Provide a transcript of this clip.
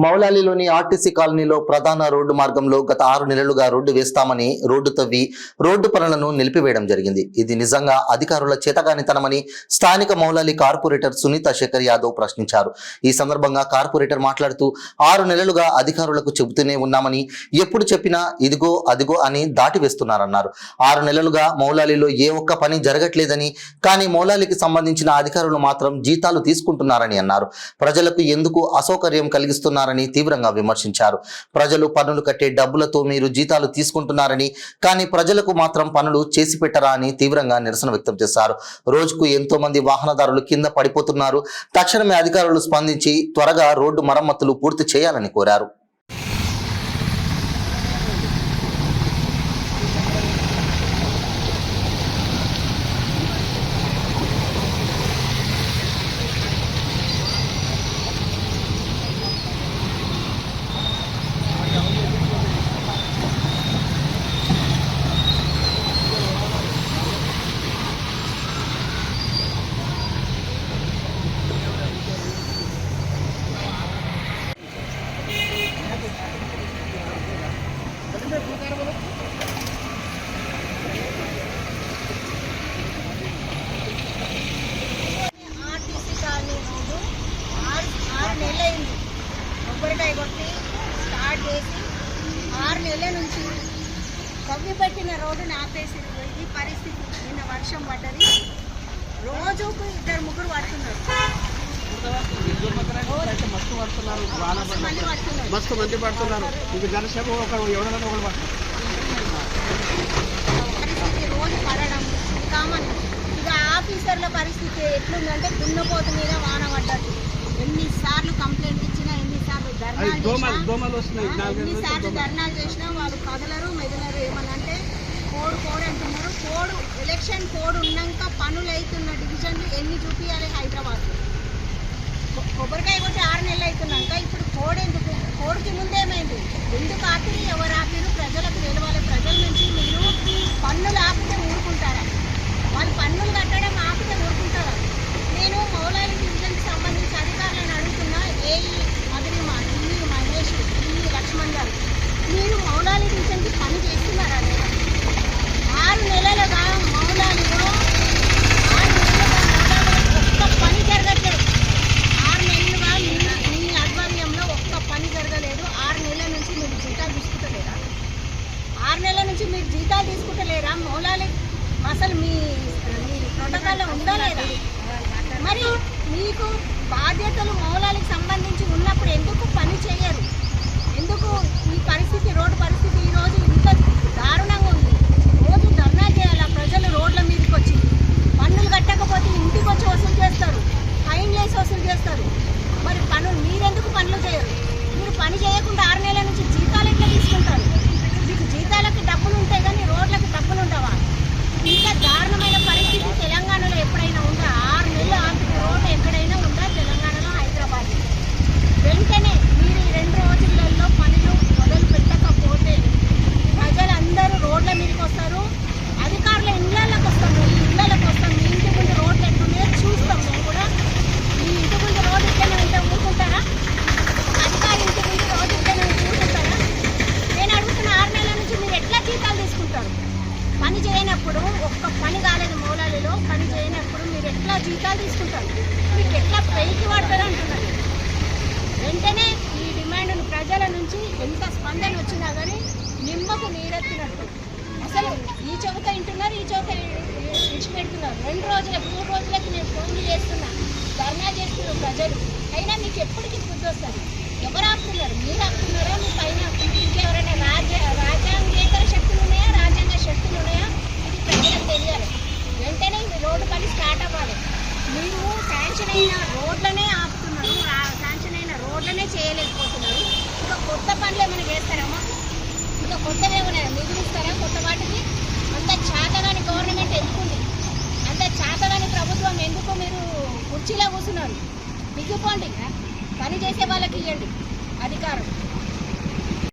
మౌలాలిలోని RTC కాలనీలో ప్రధాన road మార్గంలో గత 6 నెలలుగా రోడ్డు వేస్తామని రోడ్డు తవ్వి రోడ్డు పనులను నిలిపివేయడం జరిగింది. ఇది నిజంగా అధికారుల చేతగానితనమని స్థానిక మౌలాలి కార్పొరేటర్ సునీత శేఖర్ యాదవ్ ప్రశ్నించారు. ఈ సందర్భంగా కార్పొరేటర్ మాట్లాడుతూ 6 నెలలుగా అధికారులకు చెబుతూనే ఉన్నామని ఎప్పుడు చెప్పినా ఇదిగో అదిగో అని దాటివేస్తున్నారన్నారు. 6 నెలలుగా మౌలాలిలో ఏ ఒక్క పని జరగట్లేదని, కానీ మౌలాలికి సంబంధించిన అధికారులు మాత్రం జీతాలు తీసుకుంటున్నారని అన్నారు. ప్రజలకు ఎందుకు అసౌకర్యం కలిగిస్తున్నారని తీవ్రంగా విమర్శించారు. ప్రజలు పన్నులు కట్టే డబ్బులతో మీరు జీతాలు తీసుకుంటున్నారని, కానీ ప్రజలకు మాత్రం పనులు చేసి పెట్టరా అని తీవ్రంగా నిరసన వ్యక్తం చేశారు. రోజుకు ఎంతో మంది వాహనదారులు కింద పడిపోతున్నారు. తక్షణమే అధికారులు స్పందించి త్వరగా రోడ్డు మరమ్మతులు పూర్తి చేయాలని కోరారు. కొబ్బరికాయ కొట్టి స్టార్ట్ చేసి 6 నెలల నుంచి తవ్వి పెట్టిన రోడ్డుని ఆపేసి ఈ పరిస్థితి. నిన్న వర్షం పడ్డది, రోజుకు 2-3 పడుతున్నారు. మస్తు మంది పడుతున్నారు. పరిస్థితి రోజు పడడం కామన్. ఇక ఆఫీసర్ల పరిస్థితి ఎట్లుందంటే దున్నపోతు మీద వాన పడ్డది. ఎన్నిసార్లు కంప్లైంట్ ఇచ్చినా, ఎన్నిసార్లు ధర్నాలు చేసినా వాళ్ళు కదలరు మెదలరు. ఏమనంటే కోడ్ అంటున్నారు. కోడ్ ఎలక్షన్ కోడ్ ఉన్నాక పనులు అవుతున్న డివిజన్లు ఎన్ని చూపించాలి హైదరాబాద్. కొబ్బరికాయ కొట్టి 6 నెలలు అవుతున్నాక ఇప్పుడు కోడ్ ఎందుకు? కోడ్కి ముందేమైంది? ఎందుకు ఆపిరి? ఎవరు ఆపిరు? ప్రజలకు తెలవాలి. ప్రజల నుంచి మీరు పన్నులు ఆపితే ఊరుకుంటారా? వాళ్ళు పన్నులు కట్టడం ఆపితే ఊరుకుంటారా? నేను మౌలాలి డివిజన్కి సంబంధించి అధికారులను అడుగుతున్నా. ఏఈ మధురిమ, ఈ మహేష్, ఈ లక్ష్మణ్ గారు, మీరు మౌలాలి డివిజన్కి పని చేస్తున్నారా లేదా? 6 నెలలుగా మౌలాలిలో ఒక్క పని జరగట్లేదు. 6 నెలలుగా మీ ఆధ్వర్యంలో ఒక్క పని జరగలేదు. 6 నెలల నుంచి మీరు జీతాలు తీసుకుంటలేరా? 6 నెలల నుంచి మీరు జీతాలు తీసుకుంటలేరా? మౌలాలి అసలు మీ ప్రోటోకాల్లో ఉందా లేదా? మరి మీకు బాధ్యతలు మౌలాలకు సంబంధించి ఉన్నప్పుడు ఎందుకు పని చేయరు? ఎందుకు ఈ పరిస్థితి, రోడ్డు పరిస్థితి ఈరోజు ఇంత దారుణంగా ఉంది? రోజు ధర్నా చేయాలి. ప్రజలు రోడ్ల మీదకి వచ్చి పన్నులు కట్టకపోతే ఇంటికి వచ్చి వసూలు చేస్తారు, ఫైన్ వేసి వసూలు చేస్తారు. మరి మీరెందుకు పనులు చేయరు? మీరు పని చేయకుండా 6 నెలల నుంచి జీతాలు ఎట్లా తీసుకుంటారు? మీకు జీతాలకి డబ్బులు ఉంటాయి కానీ రోడ్లకు డబ్బులు ఉండవా? ఇంత దారుణమైన పరిస్థితి తెలంగాణలో ఎప్పుడైనా ఉందా? 6 నెలలు ఆపిన రోడ్డు ఎక్కడైనా ఉందా తెలంగాణలో? హైదరాబాద్. వెంటనే మీరు ఈ 2 రోజులలో పనులు మొదలు పెట్టకపోతే ప్రజలందరూ రోడ్ల మీదకి వస్తారు. అధికారుల ఇళ్ళకి వస్తాం, మీ ఇళ్ళకి వస్తాం. మీ ఇంటి ముందు రోడ్లు ఎట్లున్నాయో చూస్తాం. మేము కూడా మీ ఇంటి ముందు రోడ్డు ఇట్లనే ఉంటే ఊరుకుంటారా? అధికారి ఇంటి ముందు రోడ్డు ఇట్లనే ఉంటే ఊరుకుంటారా? నేను అడుగుతున్న 6 నెలల నుంచి మీరు ఎట్లా జీతాలు తీసుకుంటారు? పని చేయనప్పుడు, ఒక్క పని కాలేదు మౌలాలిలో, పని చేయనప్పుడు మీరు ఎట్లా జీతాలు తీసుకుంటారు? మీకు ఎట్లా పైకి పడతారు అంటున్నారు. వెంటనే ఈ డిమాండ్ను ప్రజల నుంచి ఎంత స్పందన వచ్చినా కానీ నిమ్మకు నీరెత్తినట్టు. అసలు ఈ చౌక ఇంటున్నారు, ఈ చౌక ఇచ్చిపెడుతున్నారు. 2 రోజులకు 3 రోజులకి నేను ఫోన్లు చేస్తున్నా, ధర్నా చేస్తున్నారు ప్రజలు. అయినా మీకు ఎప్పటికీ బుద్ధి వస్తుంది? ఎవరు ఆపుతున్నారు? మీరు ఆపుతున్నారా? మీ పైన ఇంకెవరైనా రాజ్యాంగేతర శక్తులు ఉన్నాయా, రాజ్యాంగ శక్తులు ఉన్నాయా? ఇది ప్రజలకు తెలియాలి. వెంటనే మీ రోడ్డు పని స్టార్ట్ అవ్వాలి. మీరు శాంక్షన్ అయిన రోడ్లనే ఆపుతున్నారు, శాంక్షన్ అయిన రోడ్లనే చేయలేకపోతున్నారు. ఇంకా కొత్త పనులు ఏమైనా చేస్తారమ్మా? ఇంకా కొత్తవి ఏమైనా మిగులుస్తారా? కొత్త వాటికి అంత చేతగాని గవర్నమెంట్ ఎందుకుంది? అంత చేతగాని ప్రభుత్వం ఎందుకు? మీరు కుర్చీలో కూర్చున్నారు. దిగిపోండి, పని చేసే వాళ్ళకి ఇవ్వండి అధికారం.